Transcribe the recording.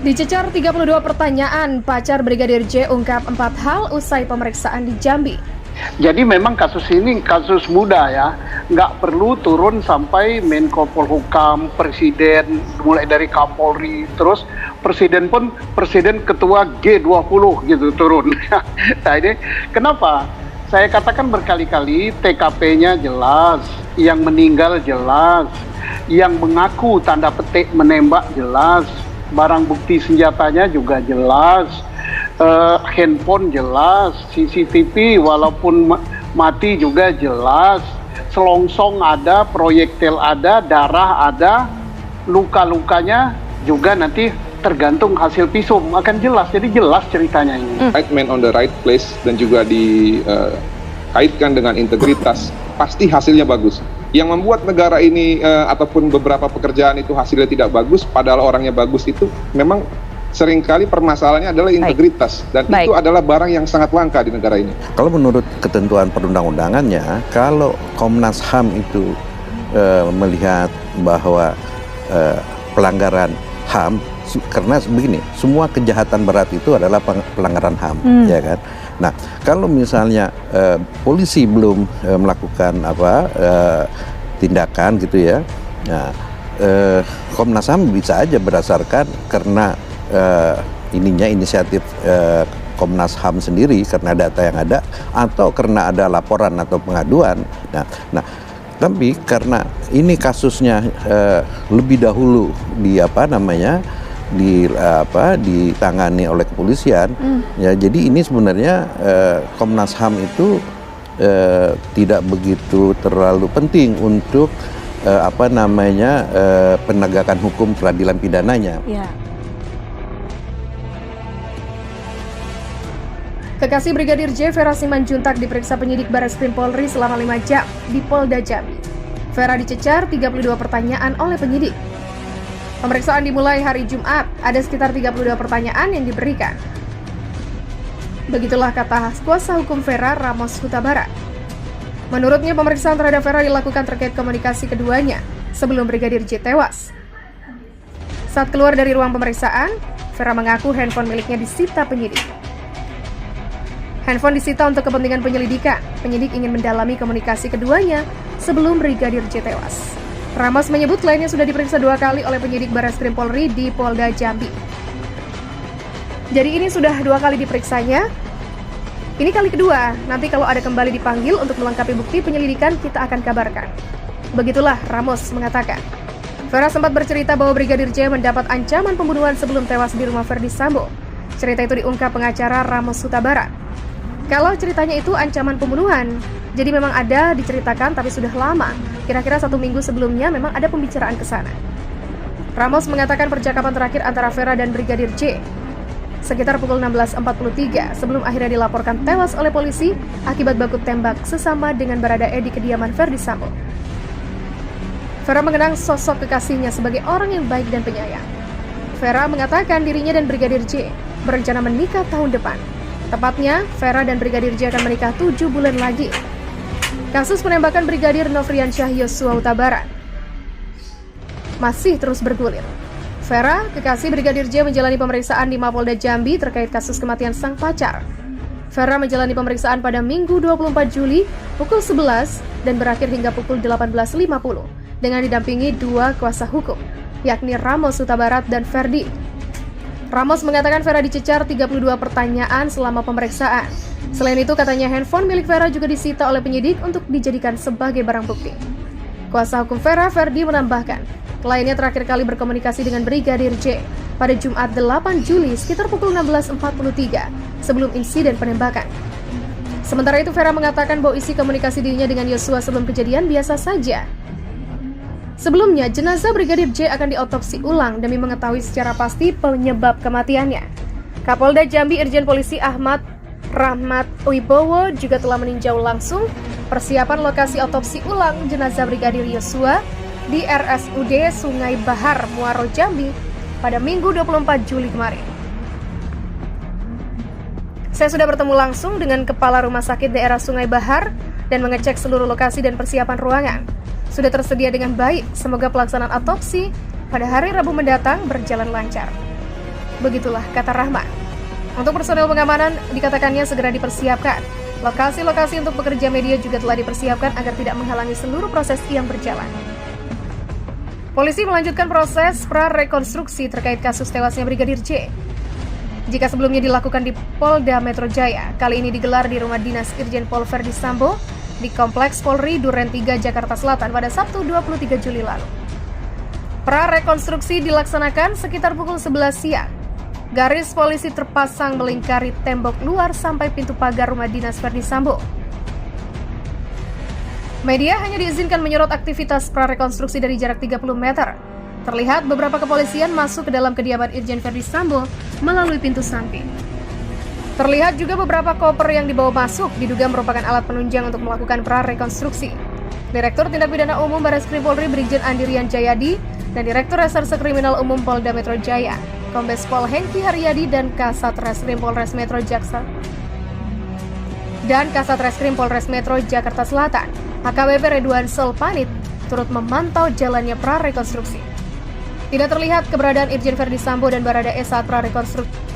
Dicecar 32 pertanyaan, pacar Brigadir J ungkap 4 hal usai pemeriksaan di Jambi. Jadi memang kasus ini kasus muda ya, nggak perlu turun sampai Menko Polhukam, Presiden, mulai dari Kapolri, terus Presiden ketua G20 gitu turun. Nah ini kenapa? Saya katakan berkali-kali TKP-nya jelas, yang meninggal jelas, yang mengaku tanda petik menembak jelas, barang bukti senjatanya juga jelas, handphone jelas, CCTV walaupun mati juga jelas, selongsong ada, proyektil ada, darah ada, luka-lukanya juga nanti tergantung hasil visum akan jelas, jadi jelas ceritanya ini. Right man on the right place dan juga dikaitkan dengan integritas, pasti hasilnya bagus. Yang membuat negara ini ataupun beberapa pekerjaan itu hasilnya tidak bagus, padahal orangnya bagus itu memang seringkali permasalahannya adalah integritas. Dan itu adalah barang yang sangat langka di negara ini. Kalau menurut ketentuan perundang-undangannya, kalau Komnas HAM itu melihat bahwa pelanggaran HAM, karena begini, semua kejahatan berat itu adalah pelanggaran HAM, ya kan? Nah, kalau misalnya polisi belum melakukan tindakan gitu ya, nah, Komnas HAM bisa aja berdasarkan karena inisiatif Komnas HAM sendiri karena data yang ada atau karena ada laporan atau pengaduan. Nah, tapi karena ini kasusnya lebih dahulu ditangani oleh kepolisian, ya jadi ini sebenarnya Komnas HAM itu tidak begitu terlalu penting untuk penegakan hukum peradilan pidananya. Ya. Kekasih Brigadir J, Vera Simanjuntak diperiksa penyidik Barreskrim Polri selama 5 jam di Polda Jambi. Vera dicecar 32 pertanyaan oleh penyidik. Pemeriksaan dimulai hari Jumat, ada sekitar 32 pertanyaan yang diberikan. Begitulah kata kuasa hukum Vera, Ramos Huta Barat. Menurutnya pemeriksaan terhadap Vera dilakukan terkait komunikasi keduanya sebelum Brigadir J tewas. Saat keluar dari ruang pemeriksaan, Vera mengaku handphone miliknya disita penyidik. Handphone disita untuk kepentingan penyelidikan. Penyidik ingin mendalami komunikasi keduanya sebelum Brigadir J tewas. Ramos menyebut kliennya sudah diperiksa 2 kali oleh penyidik Barreskrim Polri di Polda Jambi. Jadi ini sudah 2 kali diperiksanya. Ini kali kedua, nanti kalau ada kembali dipanggil untuk melengkapi bukti penyelidikan kita akan kabarkan. Begitulah Ramos mengatakan. Vera sempat bercerita bahwa Brigadir J mendapat ancaman pembunuhan sebelum tewas di rumah Verdi Sambo. Cerita itu diungkap pengacara Ramos Huta Barat. Kalau ceritanya itu ancaman pembunuhan, jadi memang ada diceritakan tapi sudah lama. Kira-kira 1 minggu sebelumnya memang ada pembicaraan ke sana. Ramos mengatakan percakapan terakhir antara Vera dan Brigadir J sekitar pukul 16.43 sebelum akhirnya dilaporkan tewas oleh polisi akibat baku tembak sesama dengan Baradae di kediaman Verdi Sambo. Vera mengenang sosok kekasihnya sebagai orang yang baik dan penyayang. Vera mengatakan dirinya dan Brigadir J berencana menikah tahun depan. Tepatnya, Vera dan Brigadir J akan menikah 7 bulan lagi. Kasus penembakan Brigadir Nofriansyah Yosua Huta Barat masih terus bergulir. Vera, kekasih Brigadir J, menjalani pemeriksaan di Mapolda Jambi terkait kasus kematian sang pacar. Vera menjalani pemeriksaan pada Minggu 24 Juli pukul 11 dan berakhir hingga pukul 18.50 dengan didampingi 2 kuasa hukum, yakni Ramos Huta Barat dan Verdi. Ramos mengatakan Vera dicecar 32 pertanyaan selama pemeriksaan. Selain itu, katanya handphone milik Vera juga disita oleh penyidik untuk dijadikan sebagai barang bukti. Kuasa hukum Vera, Verdi, menambahkan, kliennya terakhir kali berkomunikasi dengan Brigadir J pada Jumat 8 Juli sekitar pukul 16.43 sebelum insiden penembakan. Sementara itu, Vera mengatakan bahwa isi komunikasi dirinya dengan Yosua sebelum kejadian biasa saja. Sebelumnya, jenazah Brigadir J akan diotopsi ulang demi mengetahui secara pasti penyebab kematiannya. Kapolda Jambi Irjen Polisi Ahmad Rahmat Wibowo juga telah meninjau langsung persiapan lokasi otopsi ulang jenazah Brigadir Yosua di RSUD Sungai Bahar, Muaro Jambi pada Minggu 24 Juli kemarin. Saya sudah bertemu langsung dengan Kepala Rumah Sakit Daerah Sungai Bahar dan mengecek seluruh lokasi dan persiapan ruangan. Sudah tersedia dengan baik, semoga pelaksanaan otopsi pada hari Rabu mendatang berjalan lancar. begitulah kata Rahmat. Untuk personel pengamanan, dikatakannya segera dipersiapkan. Lokasi-lokasi untuk pekerja media juga telah dipersiapkan agar tidak menghalangi seluruh proses yang berjalan. Polisi melanjutkan proses pra-rekonstruksi terkait kasus tewasnya Brigadir J. Jika sebelumnya dilakukan di Polda Metro Jaya, kali ini digelar di rumah dinas Irjen Pol Verdi Sambo di Kompleks Polri Duren 3, Jakarta Selatan pada Sabtu 23 Juli lalu. Pra-rekonstruksi dilaksanakan sekitar pukul 11 siang. Garis polisi terpasang melingkari tembok luar sampai pintu pagar rumah dinas Verdi Sambo. Media hanya diizinkan menyorot aktivitas prarekonstruksi dari jarak 30 meter. Terlihat beberapa kepolisian masuk ke dalam kediaman Irjen Verdi Sambo melalui pintu samping. Terlihat juga beberapa koper yang dibawa masuk diduga merupakan alat penunjang untuk melakukan prarekonstruksi. Direktur Tindak Pidana Umum Bareskrim Polri Brigjen Andirian Jayadi dan Direktur Reserse Kriminal Umum Polda Metro Jaya Kombes Pol Hengki Haryadi dan Kasat Reskrim Polres Metro Jakarta Selatan, AKBP Redwan Solpanit, turut memantau jalannya prarekonstruksi. Tidak terlihat keberadaan Irjen Verdi Sambo dan Baradae saat prarekonstruksi.